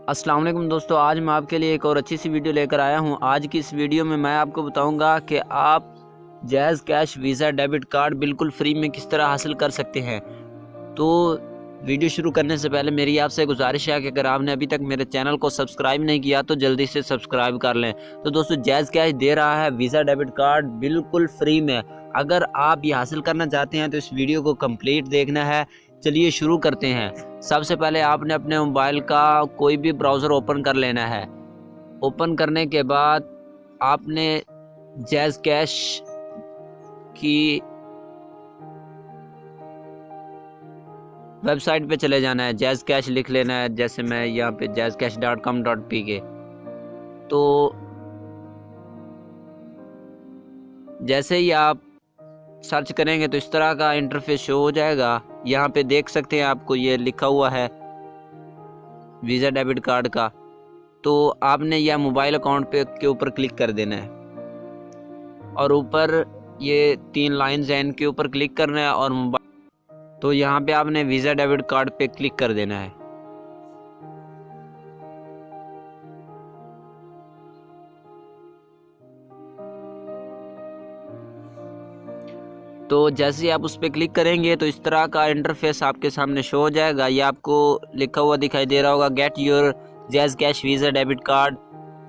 अस्सलाम वालेकुम दोस्तों, आज मैं आपके लिए एक और अच्छी सी वीडियो लेकर आया हूं। आज की इस वीडियो में मैं आपको बताऊंगा कि आप jazz cash Visa debit card बिल्कुल फ्री में किस तरह हासिल कर सकते हैं। तो वीडियो शुरू करने से पहले मेरी आपसे गुजारिश है कि अगर आपने अभी तक मेरे चैनल को सब्सक्राइब नहीं किया तो जल्दी से सब्सक्राइब कर लें। तो दोस्तों, जैज़ कैश दे रहा है वीज़ा डेबिट कार्ड बिल्कुल फ्री में। अगर आप ये हासिल करना चाहते हैं तो इस वीडियो को कंप्लीट देखना है। चलिए शुरू करते हैं। सबसे पहले आपने अपने मोबाइल का कोई भी ब्राउज़र ओपन कर लेना है। ओपन करने के बाद आपने जैज़ कैश की वेबसाइट पे चले जाना है। जैज़ कैश लिख लेना है, जैसे मैं यहाँ पे jazzcash.com.pk। तो जैसे ही आप सर्च करेंगे तो इस तरह का इंटरफेस शो हो जाएगा। यहाँ पे देख सकते हैं आपको ये लिखा हुआ है वीज़ा डेबिट कार्ड का। तो आपने यह मोबाइल अकाउंट पे के ऊपर क्लिक कर देना है और ऊपर ये 3 लाइंस हैं, इनके ऊपर क्लिक करना है और मोबाइल, तो यहाँ पे आपने वीज़ा डेबिट कार्ड पे क्लिक कर देना है। तो जैसे ही आप उस पर क्लिक करेंगे तो इस तरह का इंटरफेस आपके सामने शो हो जाएगा। ये आपको लिखा हुआ दिखाई दे रहा होगा, get your JazzCash Visa debit card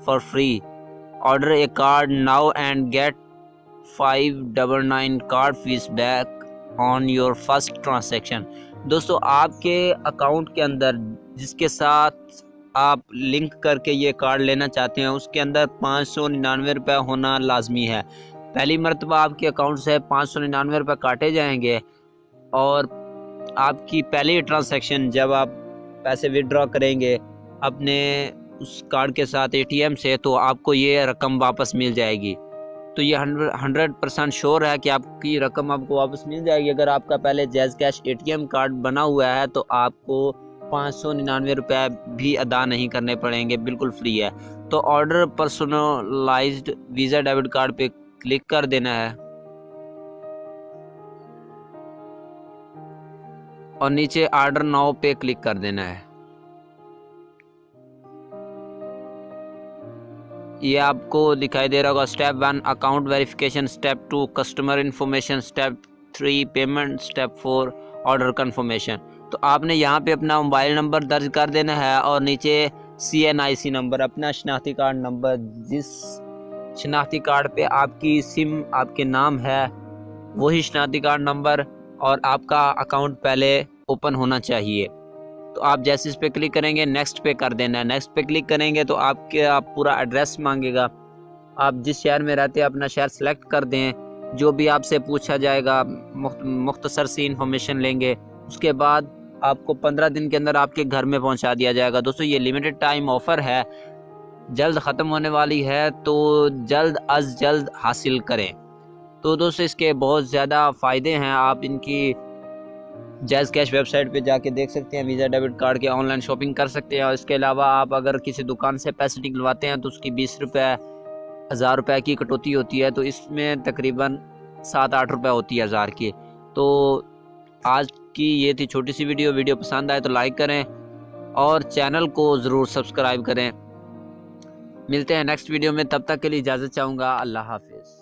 for free, order a card now and get 599 card fees back on your first transaction. दोस्तों, आपके अकाउंट के अंदर जिसके साथ आप लिंक करके ये कार्ड लेना चाहते हैं उसके अंदर 599 रुपये होना लाजमी है। पहली मरतबा आपके अकाउंट से 599 रुपये काटे जाएंगे और आपकी पहली ट्रांजैक्शन जब आप पैसे विड्रॉ करेंगे अपने उस कार्ड के साथ एटीएम से, तो आपको ये रकम वापस मिल जाएगी। तो ये 100% श्योर है कि आपकी रकम आपको वापस मिल जाएगी। अगर आपका पहले जैज़ कैश एटीएम कार्ड बना हुआ है तो आपको 599 रुपये भी अदा नहीं करने पड़ेंगे, बिल्कुल फ्री है। तो order personalised visa debit card पे क्लिक कर देना है और नीचे ऑर्डर नाउ पे क्लिक कर देना है। ये आपको दिखाई दे रहा होगा step 1 account verification, step 2 customer information, step 3 payment, step 4 order confirmation. तो आपने यहाँ पे अपना मोबाइल नंबर दर्ज कर देना है और नीचे CNIC नंबर, अपना शनाख्ती कार्ड नंबर, जिस शनाख्ती कार्ड पे आपकी सिम आपके नाम है वही शनाख्ती कार्ड नंबर, और आपका अकाउंट पहले ओपन होना चाहिए। तो आप जैसे इस पे क्लिक करेंगे नेक्स्ट पे कर देना है। नेक्स्ट पे क्लिक करेंगे तो आप पूरा एड्रेस मांगेगा। आप जिस शहर में रहते हैं अपना शहर सेलेक्ट कर दें। जो भी आपसे पूछा जाएगा मुख्तसर सी इन्फॉर्मेशन लेंगे। उसके बाद आपको 15 दिन के अंदर आपके घर में पहुंचा दिया जाएगा। दोस्तों, ये लिमिटेड टाइम ऑफ़र है, जल्द ख़त्म होने वाली है, तो जल्द अज जल्द हासिल करें। तो दोस्तों, इसके बहुत ज़्यादा फ़ायदे हैं। आप इनकी जैज़ कैश वेबसाइट पे जाके देख सकते हैं, वीज़ा डेबिट कार्ड के ऑनलाइन शॉपिंग कर सकते हैं। और इसके अलावा आप अगर किसी दुकान से पैसे निकलवाते हैं तो उसकी 20 रुपये 1000 रुपये की कटौती होती है, तो इसमें तकरीबन 7-8 रुपये होती है 1000 की। तो आज की ये थी छोटी सी वीडियो पसंद आए तो लाइक करें और चैनल को ज़रूर सब्सक्राइब करें। मिलते हैं नेक्स्ट वीडियो में, तब तक के लिए इजाज़त चाहूँगा। अल्लाह हाफिज़।